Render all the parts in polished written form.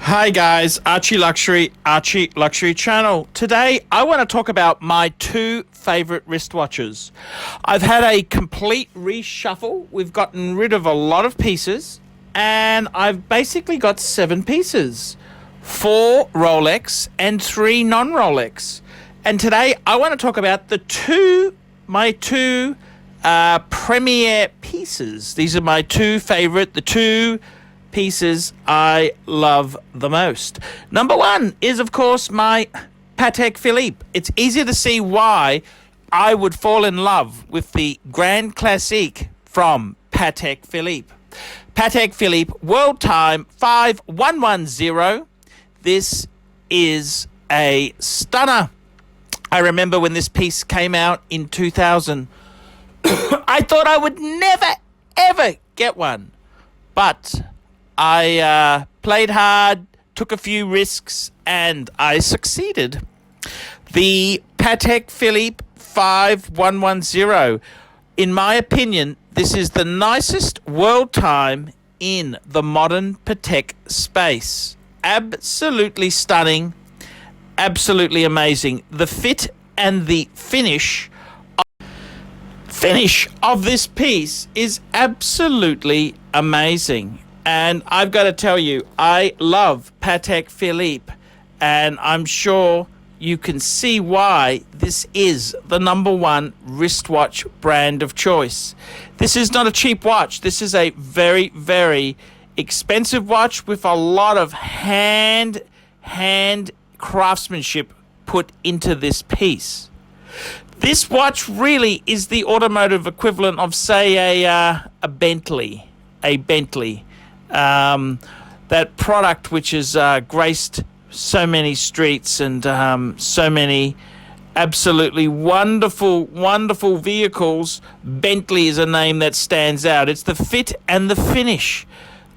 Hi guys, Archie Luxury channel. Today I want to talk about my two favorite wristwatches. I've had a complete reshuffle. We've gotten rid of a lot of pieces and I've basically got 7 pieces. 4 Rolex and 3 non-Rolex. And today I want to talk about my two premier pieces. These are my two favorite, the two pieces I love the most. Number one is, of course, my Patek Philippe. It's easy to see why I would fall in love with the Grand Classique from Patek Philippe. Patek Philippe World Time 5110. This is a stunner. I remember when this piece came out in 2000. I thought I would never, ever get one. But I played hard, took a few risks, and I succeeded. The Patek Philippe 5110. In my opinion, this is the nicest world time in the modern Patek space. Absolutely stunning, absolutely amazing. The fit and the finish of this piece is absolutely amazing. And I've got to tell you, I love Patek Philippe, and I'm sure you can see why this is the number one wristwatch brand of choice. This is not a cheap watch. This is a very, very expensive watch with a lot of hand craftsmanship put into this piece. This watch really is the automotive equivalent of, say, a Bentley. That product which has graced so many streets and so many absolutely wonderful vehicles. Bentley is a name that stands out. It's the fit and the finish.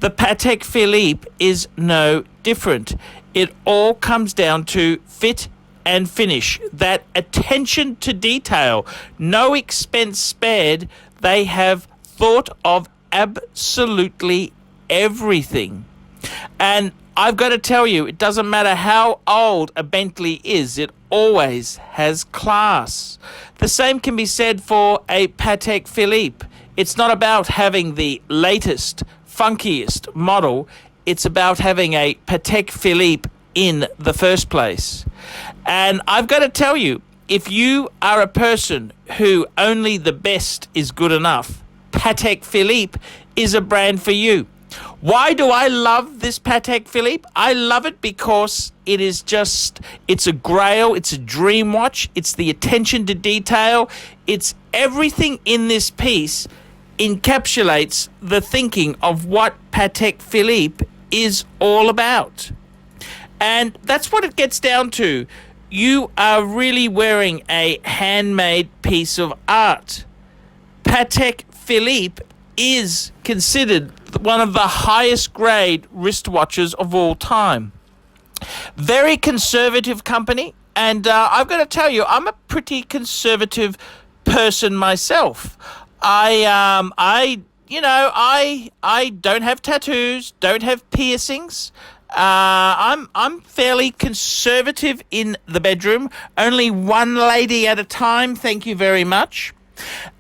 The Patek Philippe is no different. It all comes down to fit and finish. That attention to detail. No expense spared. They have thought of absolutely everything. And I've got to tell you, it doesn't matter how old a Bentley is, it always has class. The same can be said for a Patek Philippe. It's not about having the latest, funkiest model. It's about having a Patek Philippe in the first place. And I've got to tell you, if you are a person who only the best is good enough, Patek Philippe is a brand for you. Why do I love this Patek Philippe? I love it because it's a grail, it's a dream watch, it's the attention to detail, it's everything in this piece encapsulates the thinking of what Patek Philippe is all about. And that's what it gets down to. You are really wearing a handmade piece of art. Patek Philippe is considered one of the highest grade wristwatches of all time. Very conservative company, and I've got to tell you, I'm a pretty conservative person myself. I don't have tattoos, don't have piercings. I'm fairly conservative in the bedroom. Only one lady at a time, thank you very much.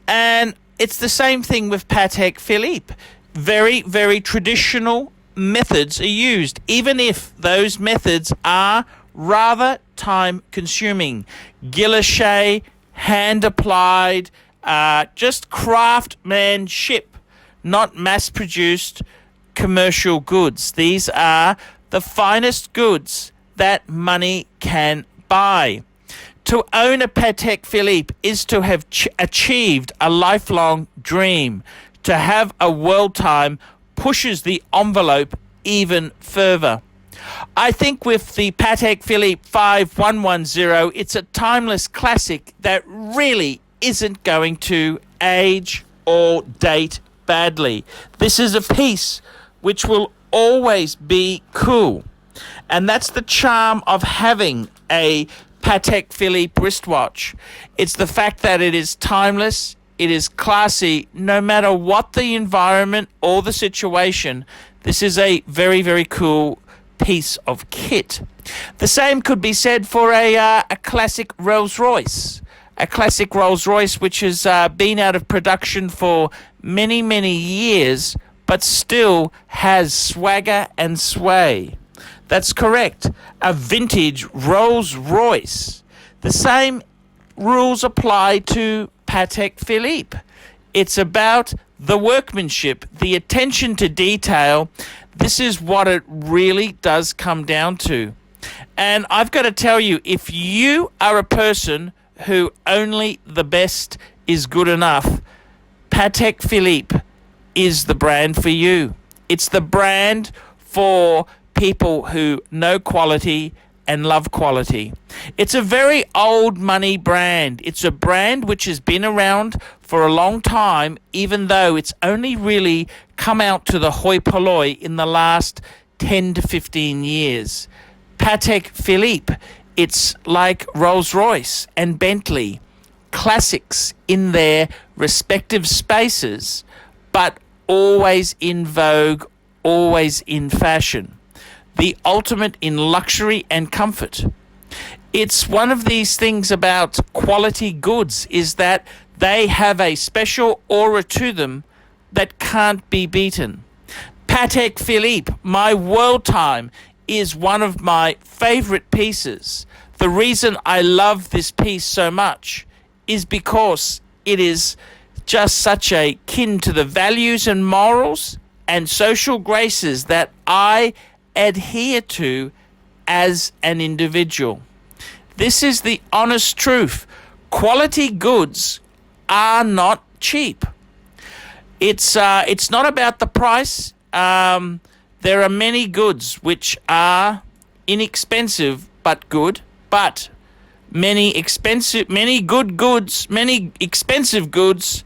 And it's the same thing with Patek Philippe. Very, very traditional methods are used, even if those methods are rather time-consuming. Guilloche, hand-applied, just craftsmanship, not mass-produced commercial goods. These are the finest goods that money can buy. To own a Patek Philippe is to have achieved a lifelong dream. To have a world time pushes the envelope even further. I think with the Patek Philippe 5110, it's a timeless classic that really isn't going to age or date badly. This is a piece which will always be cool. And that's the charm of having a Patek Philippe wristwatch. It's the fact that it is timeless, it is classy, no matter what the environment or the situation. This is a very, very cool piece of kit. The same could be said for a classic Rolls-Royce. A classic Rolls-Royce which has been out of production for many, many years, but still has swagger and sway. That's correct. A vintage Rolls-Royce. The same rules apply to Patek Philippe. It's about the workmanship, the attention to detail. This is what it really does come down to. And I've got to tell you, if you are a person who only the best is good enough, Patek Philippe is the brand for you. It's the brand for people who know quality and love quality. It's a very old money brand. It's a brand which has been around for a long time, even though it's only really come out to the hoi polloi in the last 10 to 15 years. Patek Philippe, it's like Rolls-Royce and Bentley, classics in their respective spaces, but always in vogue, always in fashion. The ultimate in luxury and comfort. It's one of these things about quality goods is that they have a special aura to them that can't be beaten. Patek Philippe, my world time, is one of my favorite pieces. The reason I love this piece so much is because it is just such a kin to the values and morals and social graces that I adhere to as an individual. This is the honest truth. Quality goods are not cheap. It's not about the price. There are many goods which are inexpensive but good, but many expensive goods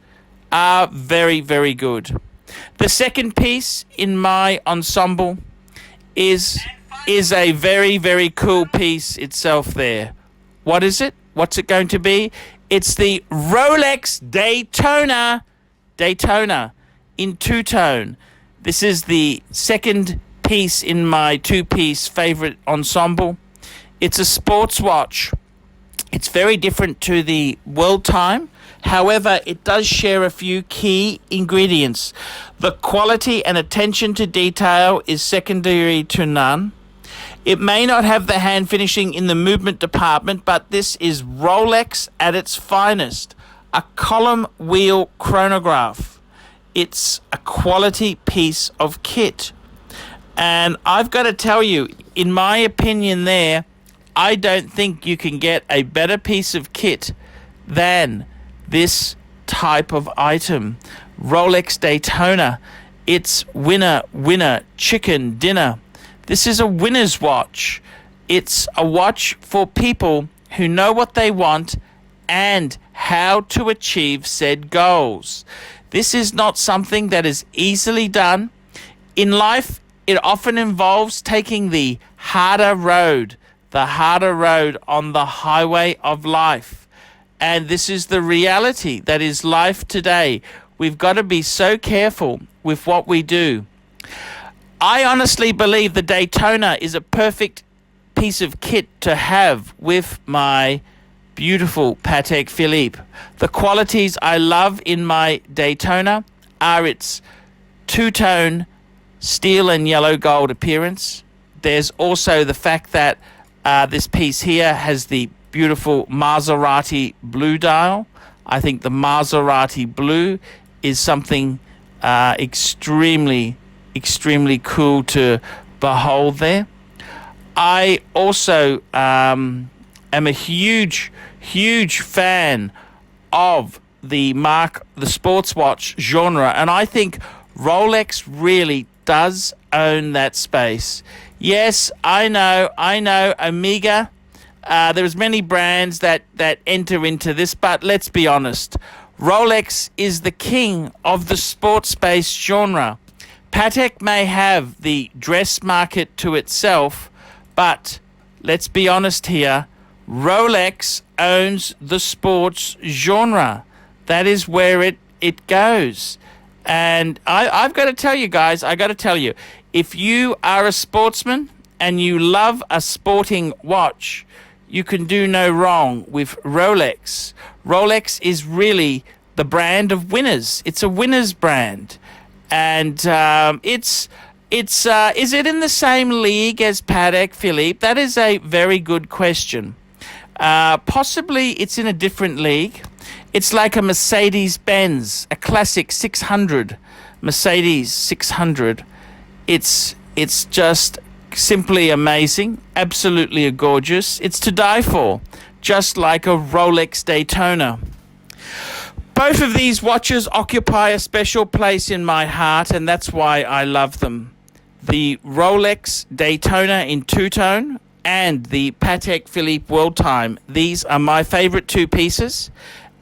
are very, very good. The second piece in my ensemble is a very, very cool piece itself there. What is it? What's it going to be? It's the Rolex Daytona in two-tone. This is the second piece in my two-piece favorite ensemble. It's a sports watch. It's very different to the world time. However, it does share a few key ingredients. The quality and attention to detail is secondary to none. It may not have the hand finishing in the movement department, but this is Rolex at its finest. A column wheel chronograph. It's a quality piece of kit. And I've got to tell you, in my opinion there, I don't think you can get a better piece of kit than this type of item. Rolex Daytona. It's winner, winner, chicken dinner. This is a winner's watch. It's a watch for people who know what they want and how to achieve said goals. This is not something that is easily done. In life, it often involves taking the harder road on the highway of life. And this is the reality that is life today. We've got to be so careful with what we do. I honestly believe the Daytona is a perfect piece of kit to have with my beautiful Patek Philippe. The qualities I love in my Daytona are its two-tone steel and yellow gold appearance. There's also the fact that this piece here has the beautiful Maserati blue dial. I think the Maserati blue is something extremely cool to behold there. I also am a huge fan of the sports watch genre, and I think Rolex really does own that space. Yes, I know, Omega. There's many brands that enter into this, but let's be honest. Rolex is the king of the sports space genre. Patek may have the dress market to itself, but let's be honest here. Rolex owns the sports genre. That is where it goes. And I've got to tell you guys, if you are a sportsman and you love a sporting watch, you can do no wrong with Rolex. Rolex is really the brand of winners. It's a winner's brand. And is it in the same league as Patek Philippe? That is a very good question. Possibly it's in a different league. It's like a Mercedes-Benz, a classic 600, Mercedes 600. It's just simply amazing, absolutely gorgeous. It's to die for, just like a Rolex Daytona. Both of these watches occupy a special place in my heart, and that's why I love them. The Rolex Daytona in two-tone and the Patek Philippe World Time. These are my favorite two pieces,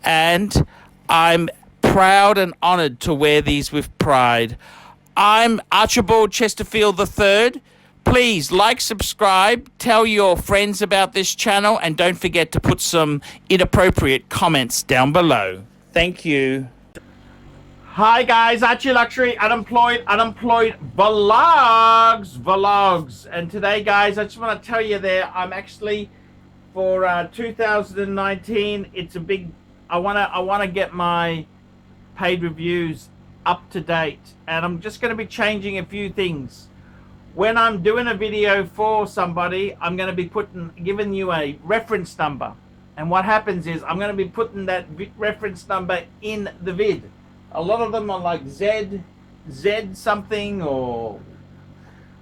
and I'm proud and honored to wear these with pride. I'm Archibald Chesterfield III. Please like, subscribe, tell your friends about this channel, and don't forget to put some inappropriate comments down below. Thank you. Hi guys, ArchieLuxury, unemployed vlogs. And today guys, I just want to tell you there, I'm actually, for 2019, it's a big, I want to get my paid reviews up to date. And I'm just going to be changing a few things. When I'm doing a video for somebody, I'm going to be giving you a reference number. And what happens is I'm going to be putting that reference number in the vid. A lot of them are like Z something, or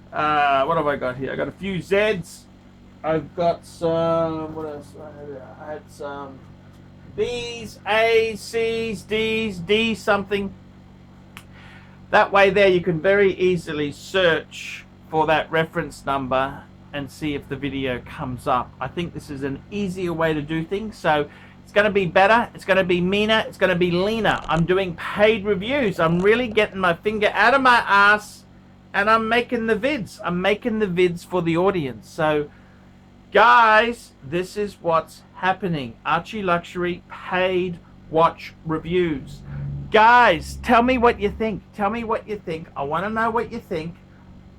what have I got here? I got a few Zs. I've got some, what else? I had some Bs, A's, C's, D's, D something. That way there you can very easily search for that reference number and see if the video comes up. I think this is an easier way to do things. So it's going to be better, it's going to be meaner, it's going to be leaner. I'm doing paid reviews. I'm really getting my finger out of my ass and I'm making the vids. I'm making the vids for the audience. So guys, this is what's happening. ArchieLuxury paid watch reviews. Guys, tell me what you think. Tell me what you think. I want to know what you think.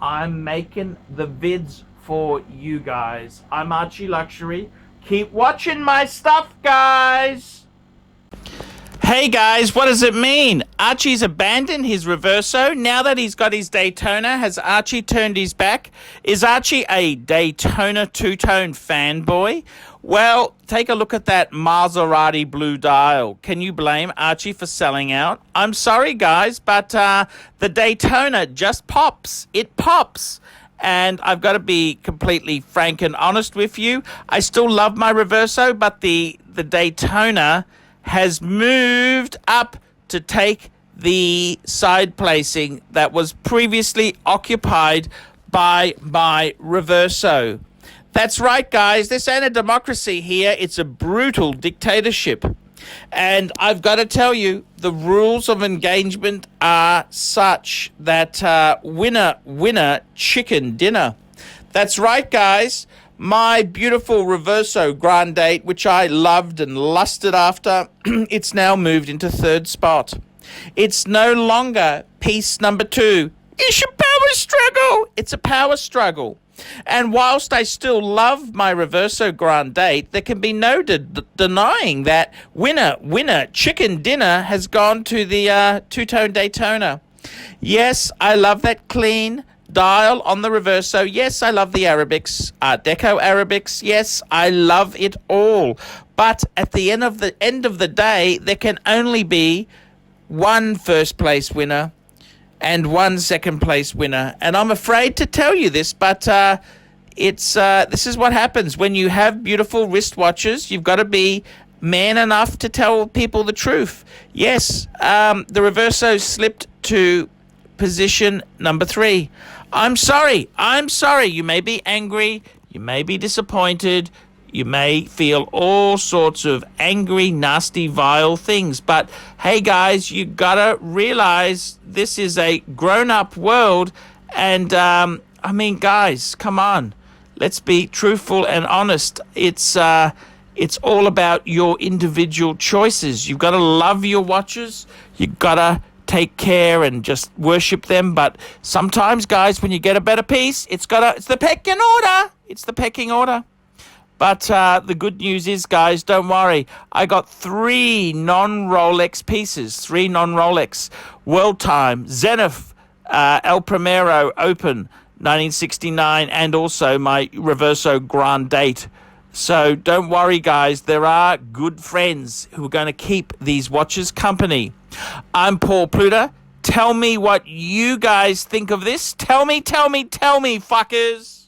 I'm making the vids for you guys. I'm ArchieLuxury. Keep watching my stuff, guys. Hey guys, what does it mean? Archie's abandoned his Reverso. Now that he's got his Daytona, has Archie turned his back? Is Archie a Daytona two-tone fanboy? Well, take a look at that Maserati blue dial. Can you blame Archie for selling out? I'm sorry guys, but the Daytona just pops. It pops. And I've got to be completely frank and honest with you. I still love my Reverso, but the Daytona has moved up to take the side placing that was previously occupied by my Reverso. That's right, guys. This ain't a democracy here. It's a brutal dictatorship. And I've got to tell you, the rules of engagement are such that winner, winner, chicken dinner. That's right, guys. My beautiful Reverso Grand Date, which I loved and lusted after, it's now moved into third spot. It's no longer piece number 2. It's a power struggle. It's a power struggle. And whilst I still love my Reverso Grand Date, there can be no denying that winner, winner, chicken dinner has gone to the two-tone Daytona. Yes, I love that clean dial on the Reverso. Yes, I love the Arabics, Art Deco Arabics. Yes, I love it all. But at the end of the day, there can only be one first place winner and one second place winner. And I'm afraid to tell you this, but this is what happens when you have beautiful wristwatches. You've got to be man enough to tell people the truth. Yes, the Reverso slipped to position number 3. I'm sorry. You may be angry. You may be disappointed. You may feel all sorts of angry, nasty, vile things. But hey, guys, you gotta realize this is a grown-up world. And I mean, guys, come on. Let's be truthful and honest. It's all about your individual choices. You've got to love your watches. You've got to take care and just worship them. But sometimes, guys, when you get a better piece, it's the pecking order. It's the pecking order. But the good news is, guys, don't worry. I got 3 non-Rolex pieces, 3 non-Rolex. World Time, Zenith, El Primero Open, 1969, and also my Reverso Grand Date. So don't worry, guys. There are good friends who are going to keep these watches company. I'm Paul Pluta. Tell me what you guys think of this. Tell me, fuckers.